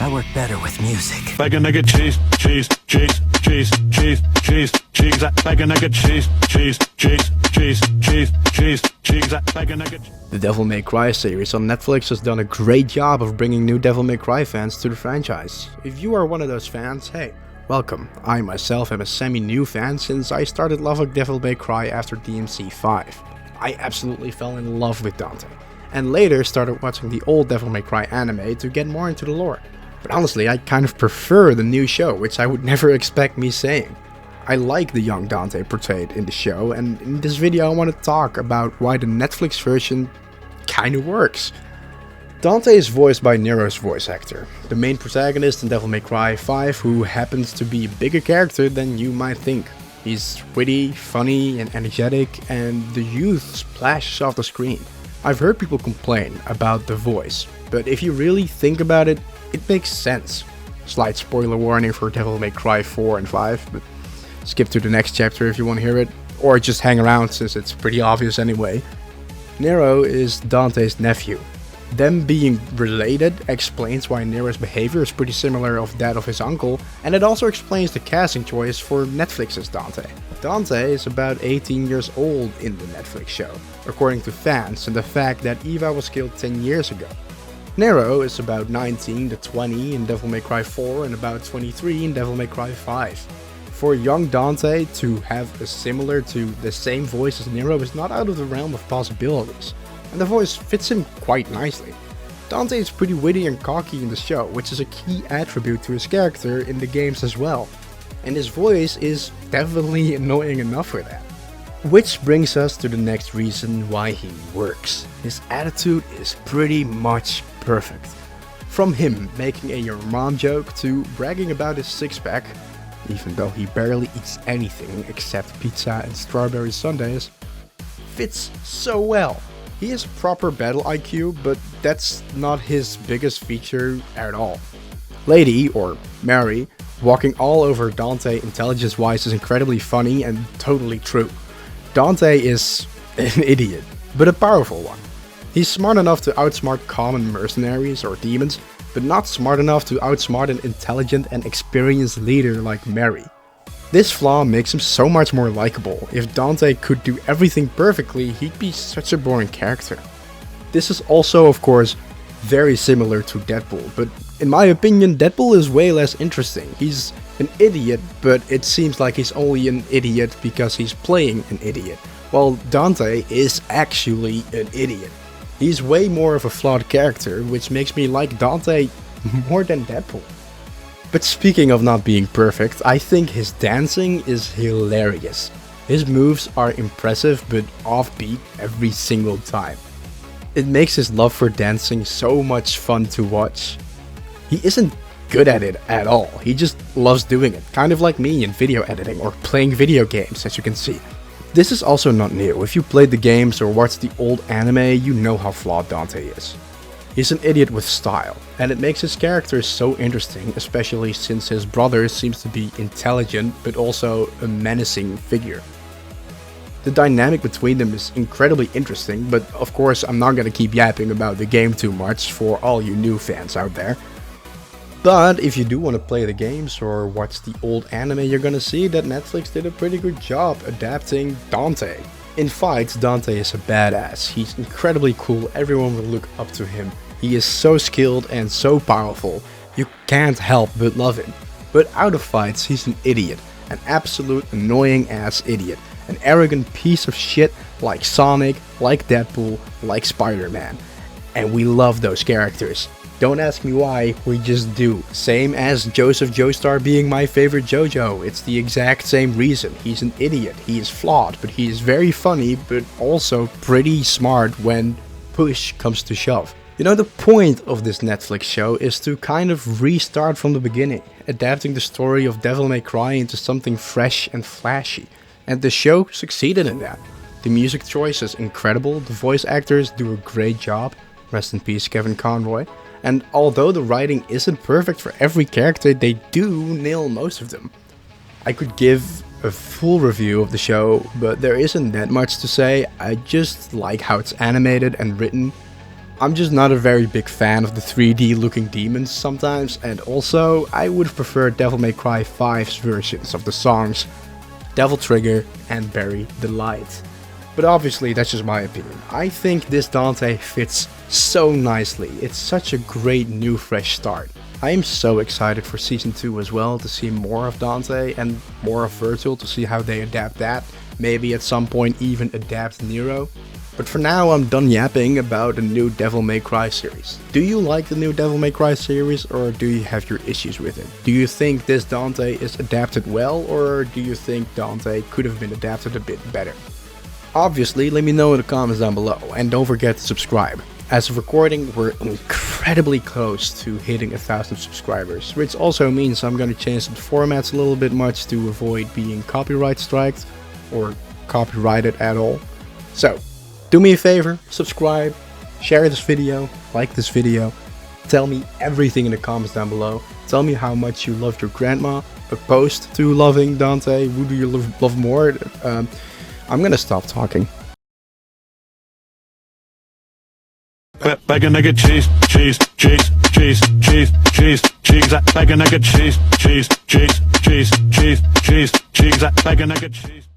I work better with music. Bacon nugget cheese, cheese, cheese, cheese, cheese, cheese, cheese. Bacon nugget cheese, cheese, cheese, cheese, cheese, cheese, cheese. Bacon nugget. The Devil May Cry series on Netflix has done a great job of bringing new Devil May Cry fans to the franchise. If you are one of those fans, hey, welcome. I myself am a semi-new fan since I started loving Devil May Cry after DMC 5. I absolutely fell in love with Dante, and later started watching the old Devil May Cry anime to get more into the lore. But honestly, I kind of prefer the new show, which I would never expect me saying. I like the young Dante portrayed in the show, and in this video I want to talk about why the Netflix version kinda works. Dante is voiced by Nero's voice actor, the main protagonist in Devil May Cry 5, who happens to be a bigger character than you might think. He's witty, funny and energetic, and the youth splashes off the screen. I've heard people complain about the voice, but if you really think about it, it makes sense. Slight spoiler warning for Devil May Cry 4 and 5, but skip to the next chapter if you want to hear it, or just hang around since it's pretty obvious anyway. Nero is Dante's nephew. Them being related explains why Nero's behavior is pretty similar of that of his uncle, and it also explains the casting choice for Netflix's Dante. Dante is about 18 years old in the Netflix show, according to fans, and the fact that Eva was killed 10 years ago. Nero is about 19 to 20 in Devil May Cry 4 and about 23 in Devil May Cry 5. For young Dante to have a similar to the same voice as Nero is not out of the realm of possibilities, and the voice fits him quite nicely. Dante is pretty witty and cocky in the show, which is a key attribute to his character in the games as well, and his voice is definitely annoying enough for that. Which brings us to the next reason why he works. His attitude is pretty much perfect. From him making a your mom joke to bragging about his six-pack, even though he barely eats anything except pizza and strawberry sundaes, fits so well. He has proper battle IQ, but that's not his biggest feature at all. Lady, or Mary, walking all over Dante intelligence-wise is incredibly funny and totally true. Dante is an idiot, but a powerful one. He's smart enough to outsmart common mercenaries or demons, but not smart enough to outsmart an intelligent and experienced leader like Mary. This flaw makes him so much more likable. If Dante could do everything perfectly, he'd be such a boring character. This is also, of course, very similar to Deadpool, but in my opinion, Deadpool is way less interesting. He's an idiot, but it seems like he's only an idiot because he's playing an idiot, while Dante is actually an idiot. He's way more of a flawed character, which makes me like Dante more than Deadpool. But speaking of not being perfect, I think his dancing is hilarious. His moves are impressive but offbeat every single time. It makes his love for dancing so much fun to watch. He isn't good at it at all, he just loves doing it, kind of like me in video editing or playing video games, as you can see. This is also not new. If you played the games or watched the old anime, you know how flawed Dante is. He's an idiot with style, and it makes his character so interesting, especially since his brother seems to be intelligent but also a menacing figure. The dynamic between them is incredibly interesting, but of course I'm not gonna keep yapping about the game too much for all you new fans out there. But if you do want to play the games or watch the old anime, you're gonna see that Netflix did a pretty good job adapting Dante. In fights, Dante is a badass. He's incredibly cool, everyone will look up to him. He is so skilled and so powerful, you can't help but love him. But out of fights, he's an idiot, an absolute annoying ass idiot. An arrogant piece of shit like Sonic, like Deadpool, like Spider-Man. And we love those characters. Don't ask me why, we just do. Same as Joseph Joestar being my favorite JoJo, it's the exact same reason. He's an idiot, he is flawed, but he is very funny, but also pretty smart when push comes to shove. You know, the point of this Netflix show is to kind of restart from the beginning, adapting the story of Devil May Cry into something fresh and flashy. And the show succeeded in that. The music choice is incredible, the voice actors do a great job, rest in peace Kevin Conroy. And although the writing isn't perfect for every character, they do nail most of them. I could give a full review of the show, but there isn't that much to say. I just like how it's animated and written. I'm just not a very big fan of the 3D looking demons sometimes, and also I would prefer Devil May Cry 5's versions of the songs Devil Trigger and Bury the Light. But obviously that's just my opinion. I think this Dante fits so nicely. It's such a great new fresh start. I am so excited for Season 2 as well, to see more of Dante and more of Virtual, to see how they adapt that. Maybe at some point even adapt Nero. But for now I'm done yapping about the new Devil May Cry series. Do you like the new Devil May Cry series, or do you have your issues with it? Do you think this Dante is adapted well, or do you think Dante could have been adapted a bit better? Obviously, let me know in the comments down below, and don't forget to subscribe. As of recording, we're incredibly close to hitting 1,000 subscribers, which also means I'm gonna change the formats a little bit much to avoid being copyright striked or copyrighted at all. So, do me a favor, subscribe, share this video, like this video, tell me everything in the comments down below. Tell me how much you loved your grandma, opposed to loving Dante, who do you love more? I'm gonna stop talking. Bag a nigga cheese, cheese, cheese, cheese, cheese, cheese, cheese. Bag a nigga cheese, cheese, cheese, cheese, cheese, cheese, cheese. Bag a nigga cheese.